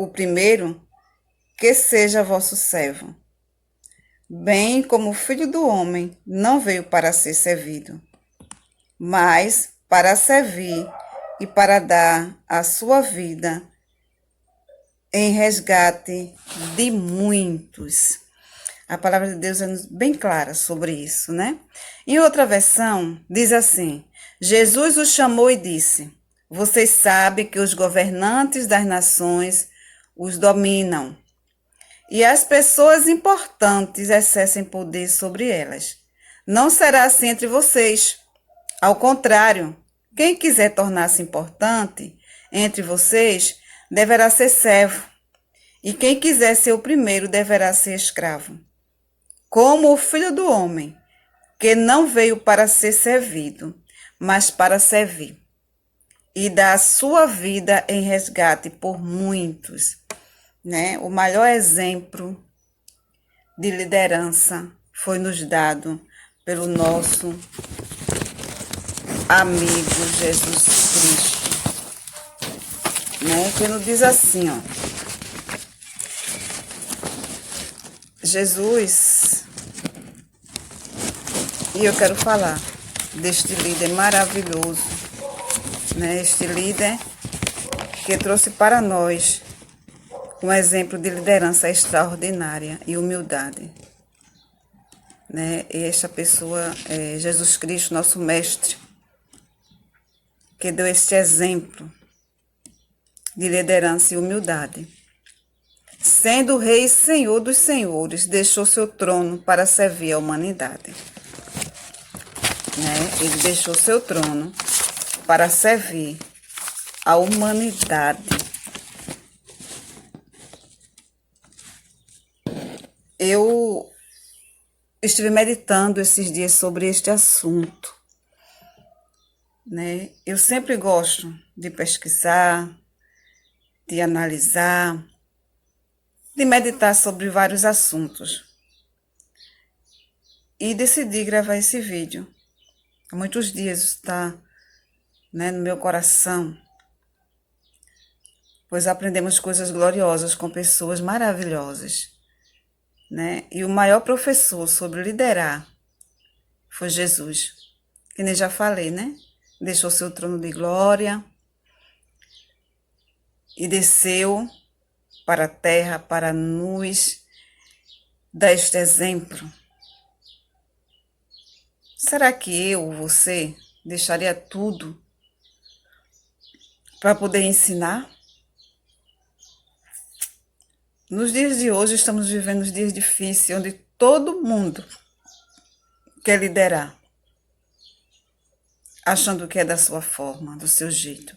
o primeiro, que seja vosso servo, bem como o Filho do Homem não veio para ser servido, mas para servir e para dar a sua vida em resgate de muitos. A palavra de Deus é bem clara sobre isso, né? Em outra versão, diz assim: Jesus os chamou e disse: Vocês sabem que os governantes das nações os dominam, e as pessoas importantes exercem poder sobre elas. Não será assim entre vocês. Ao contrário, quem quiser tornar-se importante entre vocês deverá ser servo, e quem quiser ser o primeiro deverá ser escravo. Como o Filho do Homem, que não veio para ser servido, mas para servir, e dar a sua vida em resgate por muitos, né? O maior exemplo de liderança foi nos dado pelo nosso amigo Jesus Cristo, né? Que nos diz assim, ó: Jesus, e eu quero falar deste líder maravilhoso, né? Este líder que trouxe para nós um exemplo de liderança extraordinária e humildade, né? E esta pessoa é Jesus Cristo, nosso mestre, que deu este exemplo de liderança e humildade. Sendo rei e senhor dos senhores, deixou seu trono para servir a humanidade, né? Ele deixou seu trono para servir a humanidade. Eu estive meditando esses dias sobre este assunto, né? Eu sempre gosto de pesquisar, de analisar, de meditar sobre vários assuntos. E decidi gravar esse vídeo. Há muitos dias está, né, no meu coração, pois aprendemos coisas gloriosas com pessoas maravilhosas, né? E o maior professor sobre liderar foi Jesus, que nem já falei, né? Deixou seu trono de glória e desceu para a terra para nos dar este exemplo. Será que eu, você, deixaria tudo para poder ensinar? Nos dias de hoje estamos vivendo os dias difíceis, onde todo mundo quer liderar, achando que é da sua forma, do seu jeito.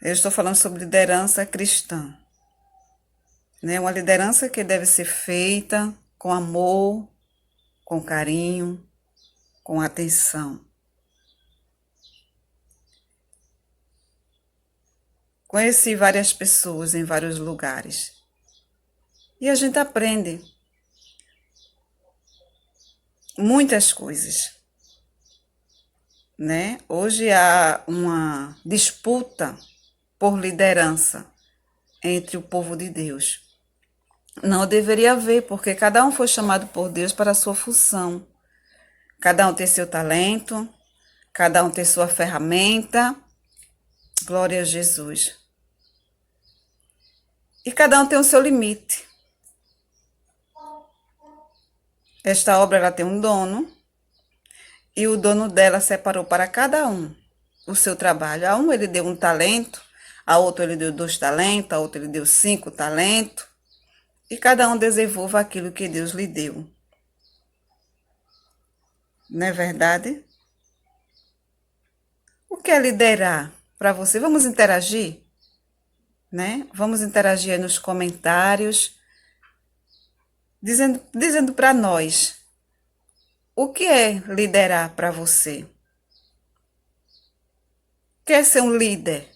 Eu estou falando sobre liderança cristã, né? Uma liderança que deve ser feita com amor, com carinho, com atenção. Conheci várias pessoas em vários lugares e a gente aprende muitas coisas, né? Hoje há uma disputa por liderança entre o povo de Deus. Não deveria haver, porque cada um foi chamado por Deus para a sua função. Cada um tem seu talento, cada um tem sua ferramenta. Glória a Jesus. E cada um tem o seu limite. Esta obra ela tem um dono, e o dono dela separou para cada um o seu trabalho. A um ele deu um talento, a outro ele deu 2 talentos, a outro ele deu 5 talentos. E cada um desenvolva aquilo que Deus lhe deu. Não é verdade? O que é liderar para você? Vamos interagir? Né? Vamos interagir aí nos comentários, dizendo para nós, o que é liderar para você? Quer ser um líder?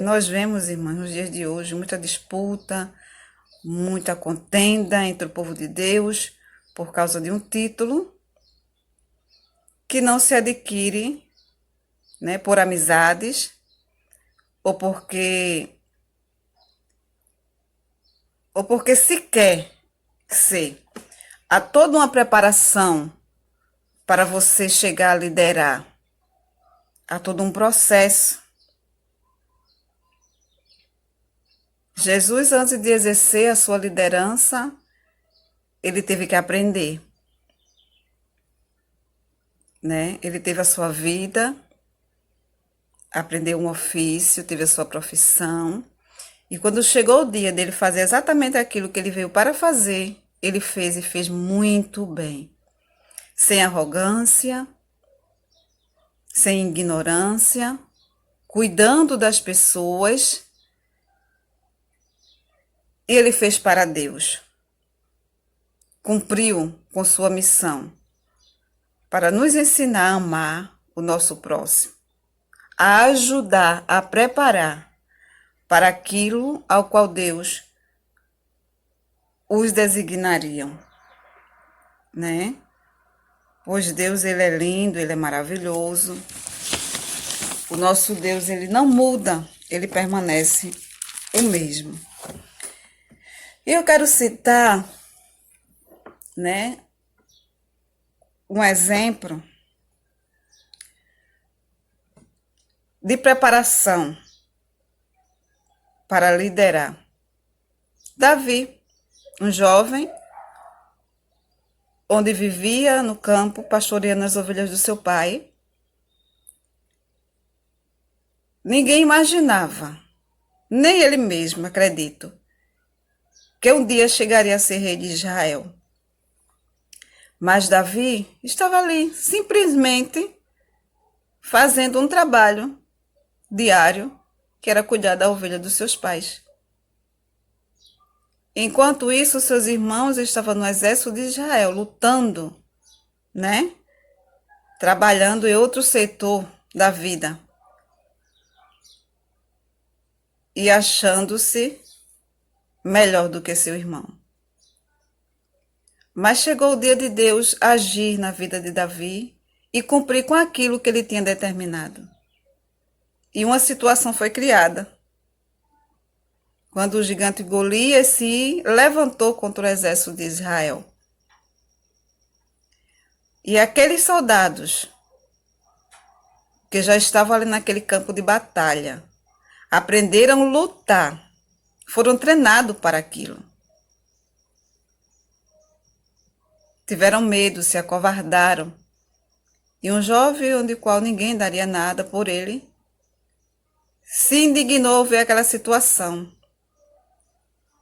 Nós vemos, irmãos, nos dias de hoje, muita disputa, muita contenda entre o povo de Deus por causa de um título, que não se adquire, né, por amizades ou porque se quer ser. Há toda uma preparação para você chegar a liderar. Há todo um processo. Jesus, antes de exercer a sua liderança, ele teve que aprender, né? Ele teve a sua vida, aprendeu um ofício, teve a sua profissão. E quando chegou o dia dele fazer exatamente aquilo que ele veio para fazer, ele fez e fez muito bem. Sem arrogância, sem ignorância, cuidando das pessoas. E ele fez para Deus. Cumpriu com sua missão para nos ensinar a amar o nosso próximo, a ajudar, a preparar para aquilo ao qual Deus os designariam, né? Pois Deus, ele é lindo, ele é maravilhoso. O nosso Deus, ele não muda, ele permanece o mesmo. E eu quero citar, né, um exemplo de preparação para liderar. Davi, um jovem, onde vivia no campo, pastoreando as ovelhas do seu pai. Ninguém imaginava, nem ele mesmo, acredito, que um dia chegaria a ser rei de Israel. Mas Davi estava ali, simplesmente fazendo um trabalho diário, que era cuidar da ovelha dos seus pais. Enquanto isso, seus irmãos estavam no exército de Israel, lutando, né? Trabalhando em outro setor da vida. E achando-se melhor do que seu irmão. Mas chegou o dia de Deus agir na vida de Davi e cumprir com aquilo que ele tinha determinado. E uma situação foi criada. Quando o gigante Golias se levantou contra o exército de Israel. E aqueles soldados que já estavam ali naquele campo de batalha, aprenderam a lutar, foram treinados para aquilo. Tiveram medo, se acovardaram. E um jovem, onde qual ninguém daria nada por ele, se indignou ao ver aquela situação.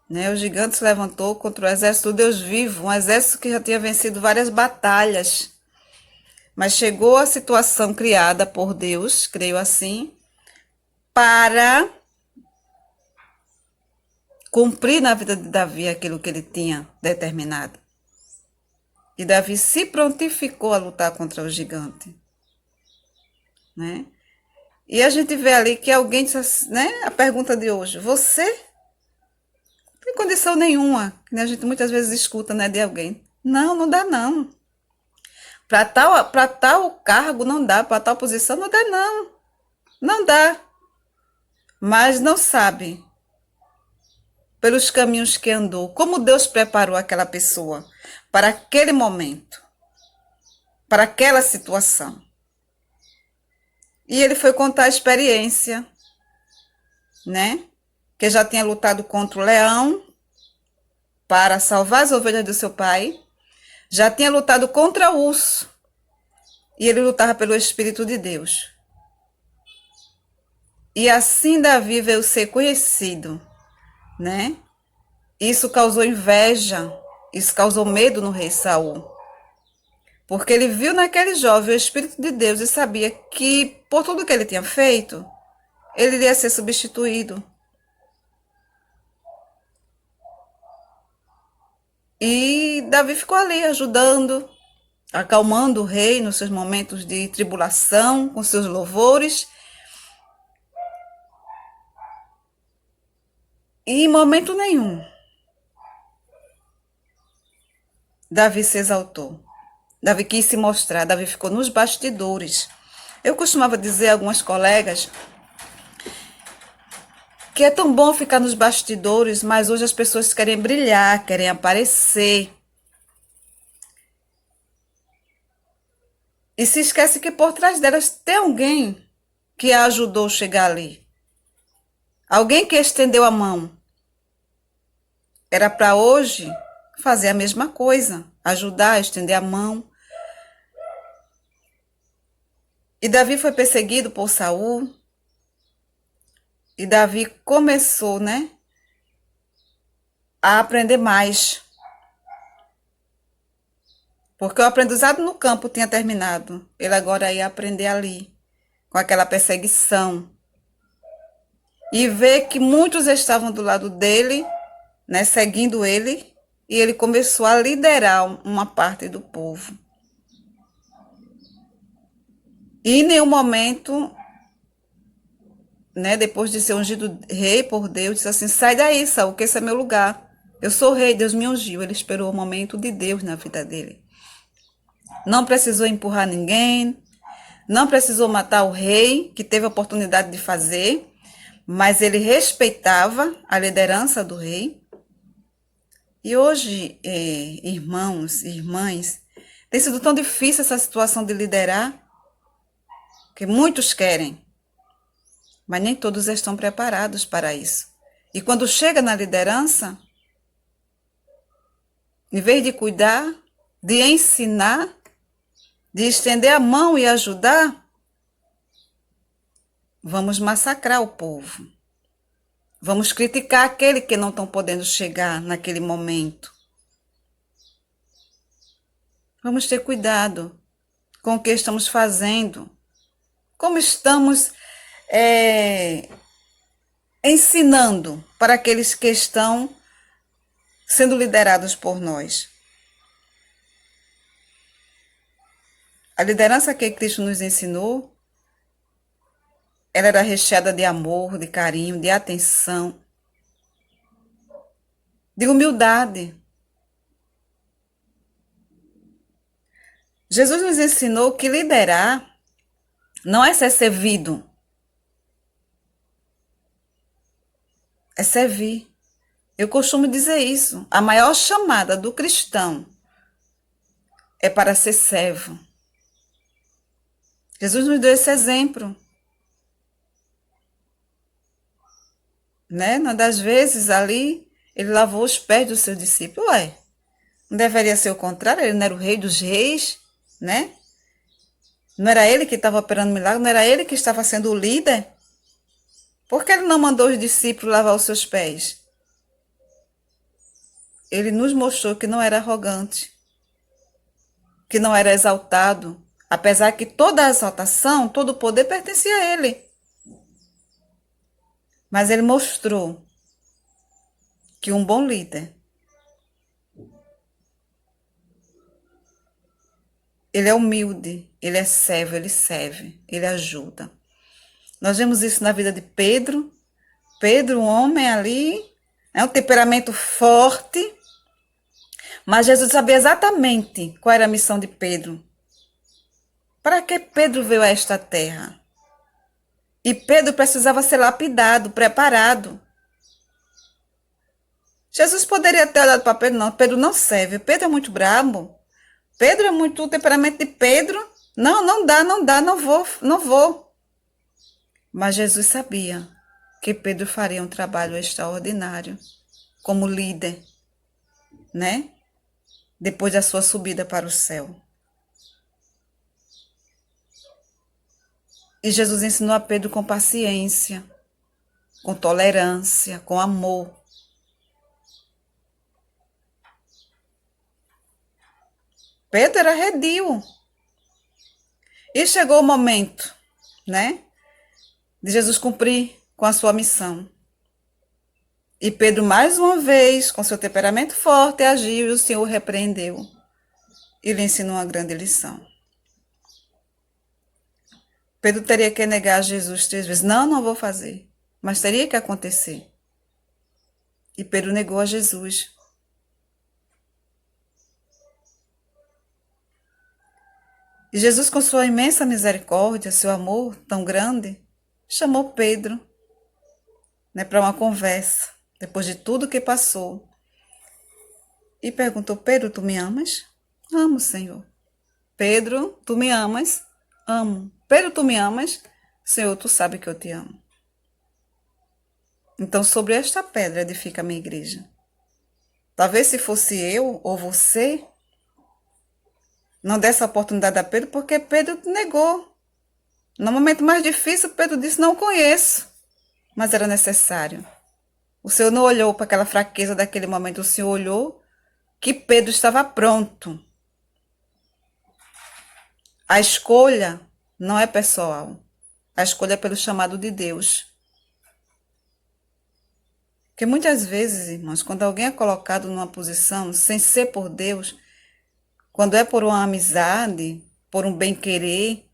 Né? O gigante se levantou contra o exército do Deus vivo, um exército que já tinha vencido várias batalhas. Mas chegou a situação criada por Deus, creio assim, para cumprir na vida de Davi aquilo que ele tinha determinado. E Davi se prontificou a lutar contra o gigante. Né? E a gente vê ali que alguém disse, né? A pergunta de hoje, você não tem condição nenhuma, que a gente muitas vezes escuta, né, de alguém. Não, não dá não. Para tal cargo não dá, para tal posição não dá não. Não dá. Mas não sabe pelos caminhos que andou, como Deus preparou aquela pessoa para aquele momento, para aquela situação. E ele foi contar a experiência, né? Que já tinha lutado contra o leão para salvar as ovelhas do seu pai, já tinha lutado contra o urso, e ele lutava pelo Espírito de Deus. E assim Davi veio ser conhecido, né? Isso causou inveja, isso causou medo no rei Saul. Porque ele viu naquele jovem o Espírito de Deus e sabia que, por tudo que ele tinha feito, ele iria ser substituído. E Davi ficou ali ajudando, acalmando o rei nos seus momentos de tribulação, com seus louvores. E em momento nenhum, Davi se exaltou. Davi quis se mostrar, Davi ficou nos bastidores. Eu costumava dizer a algumas colegas que é tão bom ficar nos bastidores, mas hoje as pessoas querem brilhar, querem aparecer. E se esquece que por trás delas tem alguém que a ajudou a chegar ali. Alguém que estendeu a mão. Era para hoje fazer a mesma coisa, ajudar, estender a mão. E Davi foi perseguido por Saul. E Davi começou, né, a aprender mais. Porque o aprendizado no campo tinha terminado. Ele agora ia aprender ali, com aquela perseguição. E ver que muitos estavam do lado dele, né, seguindo ele, e ele começou a liderar uma parte do povo. E em nenhum momento, né, depois de ser ungido rei por Deus, disse assim: sai daí, Saul, que esse é meu lugar. Eu sou rei, Deus me ungiu. Ele esperou o momento de Deus na vida dele. Não precisou empurrar ninguém, não precisou matar o rei, que teve a oportunidade de fazer, mas ele respeitava a liderança do rei. E hoje, irmãos e irmãs, tem sido tão difícil essa situação de liderar, que muitos querem, mas nem todos estão preparados para isso. E quando chega na liderança, em vez de cuidar, de ensinar, de estender a mão e ajudar, vamos massacrar o povo. Vamos criticar aquele que não estão podendo chegar naquele momento. Vamos ter cuidado com o que estamos fazendo. Como estamos ensinando para aqueles que estão sendo liderados por nós. A liderança que Cristo nos ensinou, ela era recheada de amor, de carinho, de atenção, de humildade. Jesus nos ensinou que liderar não é ser servido, é servir. Eu costumo dizer isso. A maior chamada do cristão é para ser servo. Jesus nos deu esse exemplo. Né? Uma das vezes ali, ele lavou os pés dos seus discípulos. Ué, não deveria ser o contrário? Ele não era o rei dos reis, né? Não era ele que estava operando milagre, não era ele que estava sendo o líder? Por que ele não mandou os discípulos lavar os seus pés? Ele nos mostrou que não era arrogante, que não era exaltado, apesar que toda a exaltação, todo o poder pertencia a ele. Mas ele mostrou que um bom líder, ele é humilde, ele é servo, ele serve, ele ajuda. Nós vemos isso na vida de Pedro. Pedro, um homem ali, um temperamento forte, mas Jesus sabia exatamente qual era a missão de Pedro. Para que Pedro veio a esta terra? E Pedro precisava ser lapidado, preparado. Jesus poderia ter olhado para Pedro, não, Pedro não serve, Pedro é muito brabo, Pedro é muito o temperamento de Pedro, não dá, não vou. Mas Jesus sabia que Pedro faria um trabalho extraordinário como líder, né? Depois da sua subida para o céu. E Jesus ensinou a Pedro com paciência, com tolerância, com amor. Pedro era redio. E chegou o momento, né, de Jesus cumprir com a sua missão. E Pedro, mais uma vez, com seu temperamento forte, agiu e o Senhor repreendeu. E lhe ensinou uma grande lição. Pedro teria que negar a Jesus 3 vezes. Não vou fazer. Mas teria que acontecer. E Pedro negou a Jesus. E Jesus, com sua imensa misericórdia, seu amor tão grande, chamou Pedro, né, para uma conversa, depois de tudo que passou. E perguntou: Pedro, tu me amas? Amo, Senhor. Pedro, tu me amas? Amo. Pedro, tu me amas? Senhor, tu sabe que eu te amo. Então, sobre esta pedra edifica a minha igreja. Talvez se fosse eu ou você, não desse a oportunidade a Pedro, porque Pedro negou. No momento mais difícil, Pedro disse: não conheço. Mas era necessário. O Senhor não olhou para aquela fraqueza daquele momento, o Senhor olhou que Pedro estava pronto. A escolha não é pessoal. A escolha é pelo chamado de Deus. Porque muitas vezes, irmãos, quando alguém é colocado numa posição sem ser por Deus, quando é por uma amizade, por um bem-querer,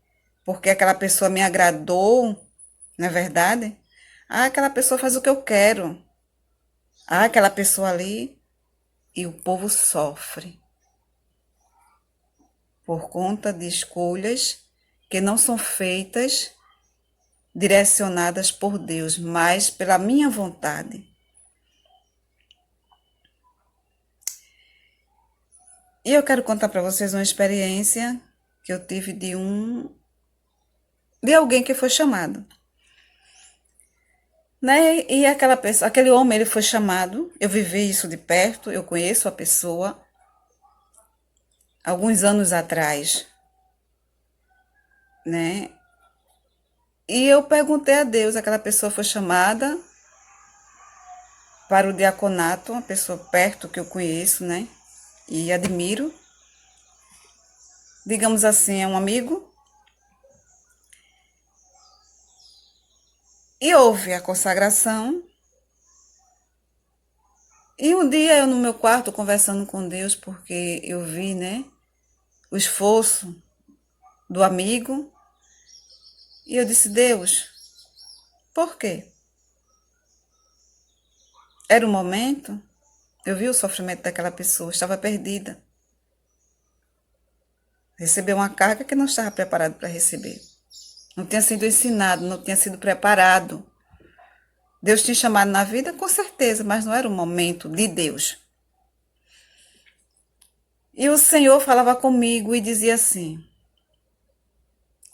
porque aquela pessoa me agradou, não é verdade? Ah, aquela pessoa faz o que eu quero. Ah, aquela pessoa ali. E o povo sofre por conta de escolhas que não são feitas, direcionadas por Deus, mas pela minha vontade. E eu quero contar para vocês uma experiência que eu tive de alguém que foi chamado. Né? E aquela pessoa, aquele homem, ele foi chamado, eu vivi isso de perto, eu conheço a pessoa, alguns anos atrás, né? E eu perguntei a Deus, aquela pessoa foi chamada para o diaconato, uma pessoa perto que eu conheço, né? E admiro. Digamos assim, é um amigo. E houve a consagração. E um dia eu no meu quarto conversando com Deus, porque eu vi, né, o esforço do amigo. E eu disse: Deus, por quê? Era o momento. Eu vi o sofrimento daquela pessoa, estava perdida. Recebeu uma carga que não estava preparado para receber. Não tinha sido ensinado, não tinha sido preparado. Deus tinha chamado na vida, com certeza, mas não era o momento de Deus. E o Senhor falava comigo e dizia assim: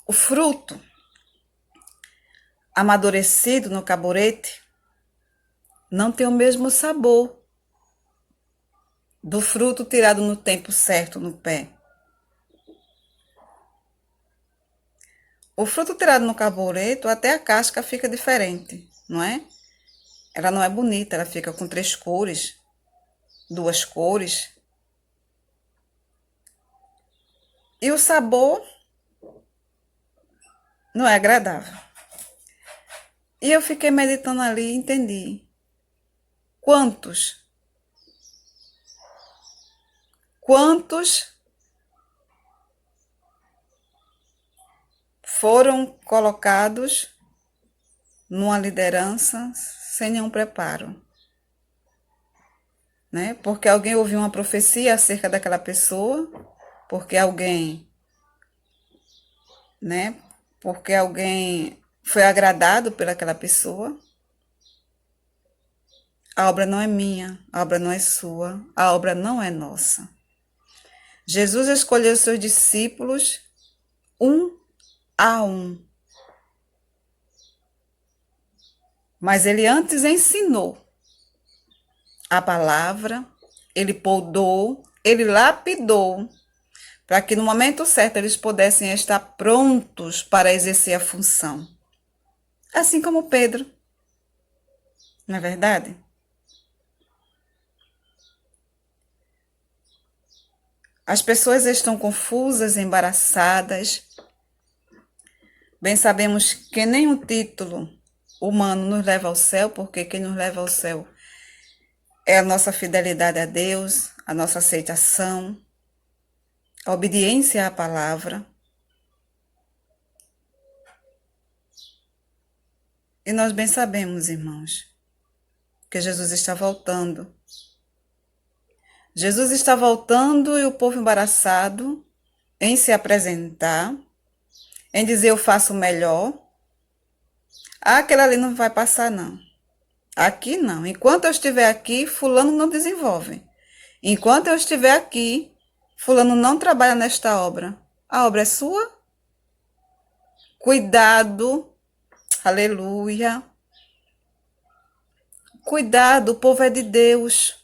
o fruto amadurecido no caborete não tem o mesmo sabor do fruto tirado no tempo certo no pé. O fruto tirado no caborete, até a casca fica diferente, não é? Ela não é bonita, ela fica com 3 cores, 2 cores. E o sabor não é agradável. E eu fiquei meditando ali e entendi. Quantos foram colocados numa liderança sem nenhum preparo, né? Porque alguém ouviu uma profecia acerca daquela pessoa, porque alguém, né? Porque alguém foi agradado pelaquela pessoa. A obra não é minha, a obra não é sua, a obra não é nossa. Jesus escolheu seus discípulos um a um. Mas ele antes ensinou a palavra, ele podou, ele lapidou, para que no momento certo eles pudessem estar prontos para exercer a função. Assim como Pedro, não é verdade? As pessoas estão confusas, embaraçadas. Bem sabemos que nenhum título humano nos leva ao céu, porque quem nos leva ao céu é a nossa fidelidade a Deus, a nossa aceitação, a obediência à palavra. E nós bem sabemos, irmãos, que Jesus está voltando. Jesus está voltando e o povo embaraçado em se apresentar, em dizer eu faço melhor. Ah, aquele ali não vai passar, não. Aqui não. Enquanto eu estiver aqui, fulano não desenvolve. Enquanto eu estiver aqui, fulano não trabalha nesta obra. A obra é sua? Cuidado. Aleluia. Cuidado, o povo é de Deus.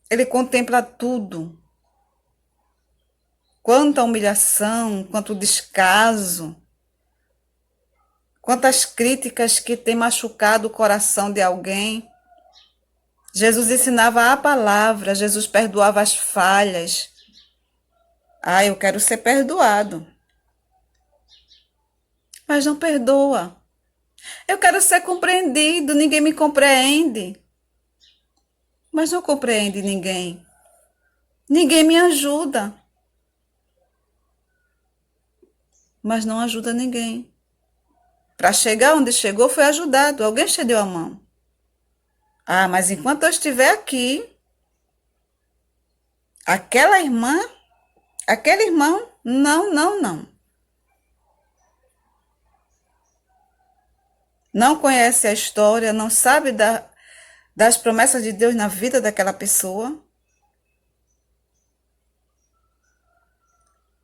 Ele contempla tudo. Quanta humilhação, quanto descaso, quantas críticas que tem machucado o coração de alguém. Jesus ensinava a palavra, Jesus perdoava as falhas. Ah, eu quero ser perdoado. Mas não perdoa. Eu quero ser compreendido, ninguém me compreende. Mas não compreende ninguém. Ninguém me ajuda. Mas não ajuda ninguém. Para chegar onde chegou foi ajudado, alguém estendeu a mão. Ah, mas enquanto eu estiver aqui, aquela irmã, aquele irmão, não, não, não. Não conhece a história, não sabe das promessas de Deus na vida daquela pessoa.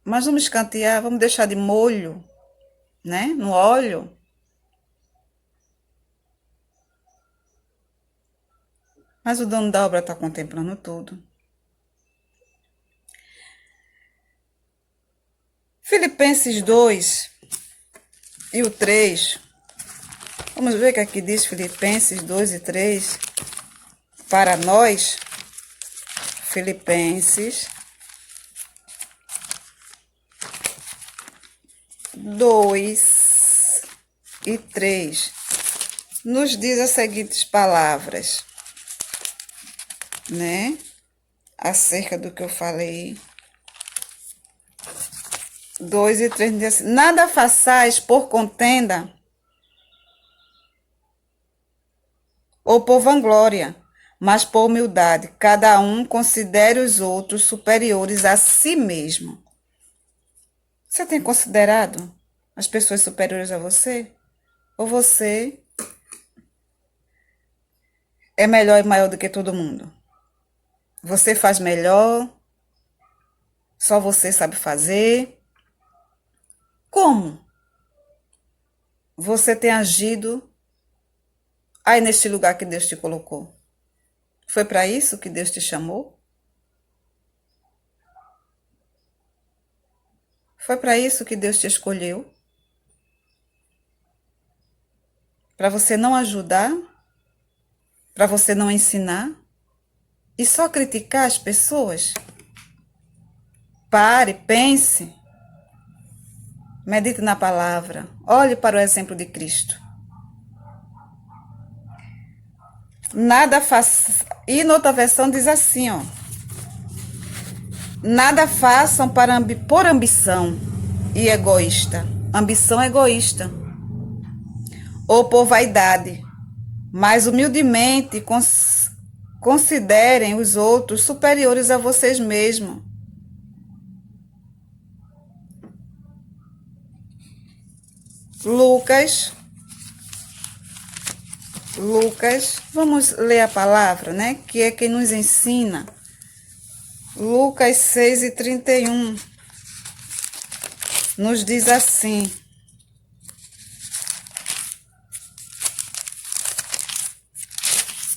Mas vamos escantear, vamos deixar de molho, né? No óleo. Mas o dono da obra está contemplando tudo. Filipenses 2 e o 3. Vamos ver o que aqui diz Filipenses 2 e 3. Para nós, Filipenses 2 e 3 nos diz as seguintes palavras, né? Acerca do que eu falei. 2 e 3 diz assim: nada façais por contenda ou por vanglória, mas por humildade. Cada um considere os outros superiores a si mesmo. Você tem considerado as pessoas superiores a você? Ou você é melhor e maior do que todo mundo? Você faz melhor? Só você sabe fazer? Como você tem agido aí neste lugar que Deus te colocou? Foi para isso que Deus te chamou? Foi para isso que Deus te escolheu? Para você não ajudar? Para você não ensinar? E só criticar as pessoas? Pare, pense. Medite na palavra. Olhe para o exemplo de Cristo. Nada faça. E noutra versão diz assim, ó. Nada façam por ambição e egoísta. Ambição egoísta. Ou por vaidade. Mas humildemente considerem os outros superiores a vocês mesmos. Lucas, vamos ler a palavra, né? Que é quem nos ensina. Lucas 6 e 31 nos diz assim: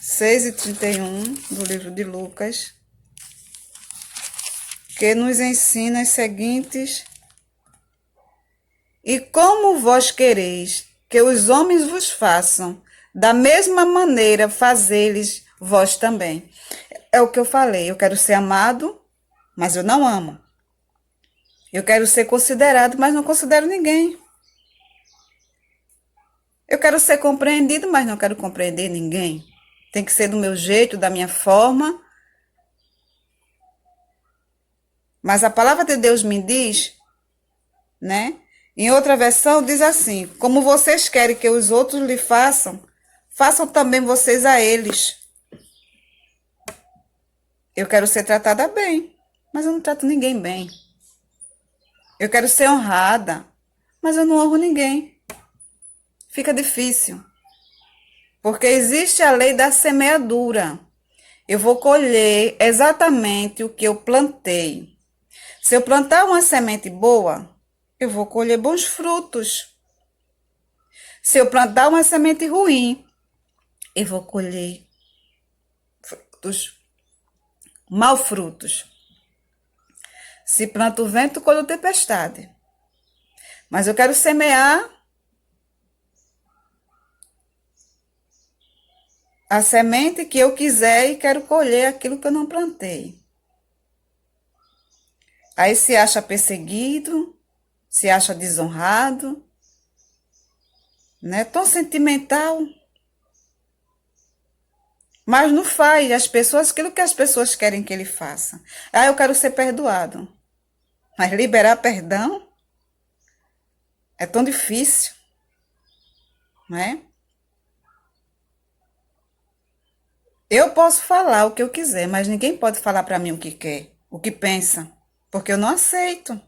6 e 31 do livro de Lucas, que nos ensina as seguintes: e como vós quereis que os homens vos façam, da mesma maneira fazê-los vós também. É o que eu falei, eu quero ser amado, mas eu não amo. Eu quero ser considerado, mas não considero ninguém. Eu quero ser compreendido, mas não quero compreender ninguém. Tem que ser do meu jeito, da minha forma. Mas a palavra de Deus me diz, né? Em outra versão diz assim: como vocês querem que os outros lhe façam, façam também vocês a eles. Eu quero ser tratada bem, mas eu não trato ninguém bem. Eu quero ser honrada, mas eu não honro ninguém. Fica difícil, porque existe a lei da semeadura. Eu vou colher exatamente o que eu plantei. Se eu plantar uma semente boa, eu vou colher bons frutos. Se eu plantar uma semente ruim, eu vou colher frutos, mal frutos. Se planta o vento, colho tempestade. Mas eu quero semear a semente que eu quiser e quero colher aquilo que eu não plantei. Aí se acha perseguido, se acha desonrado, né? Tão sentimental, mas não faz as pessoas aquilo que as pessoas querem que ele faça. Ah, eu quero ser perdoado. Mas liberar perdão é tão difícil, né? Eu posso falar o que eu quiser, mas ninguém pode falar para mim o que quer, o que pensa, porque eu não aceito.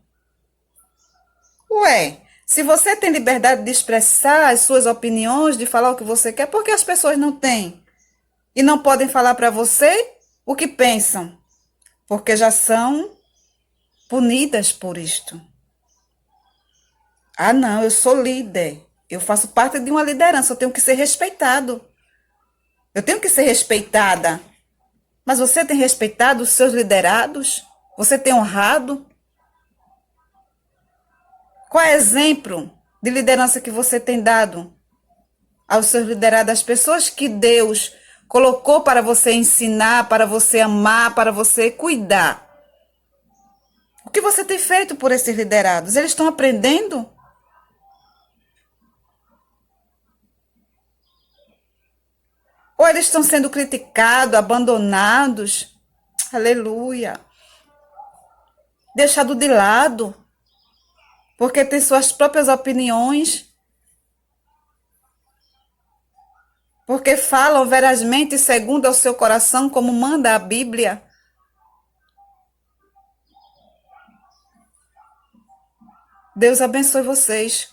Ué, se você tem liberdade de expressar as suas opiniões, de falar o que você quer, por que as pessoas não têm? E não podem falar para você o que pensam, porque já são punidas por isto. Ah, não, eu sou líder. Eu faço parte de uma liderança, eu tenho que ser respeitado. Eu tenho que ser respeitada. Mas você tem respeitado os seus liderados? Você tem honrado? Qual é o exemplo de liderança que você tem dado aos seus liderados, às pessoas que Deus colocou para você ensinar, para você amar, para você cuidar? O que você tem feito por esses liderados? Eles estão aprendendo? Ou eles estão sendo criticados, abandonados? Aleluia. Deixado de lado, porque tem suas próprias opiniões, porque falam verazmente segundo ao seu coração, como manda a Bíblia. Deus abençoe vocês,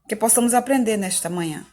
que possamos aprender nesta manhã.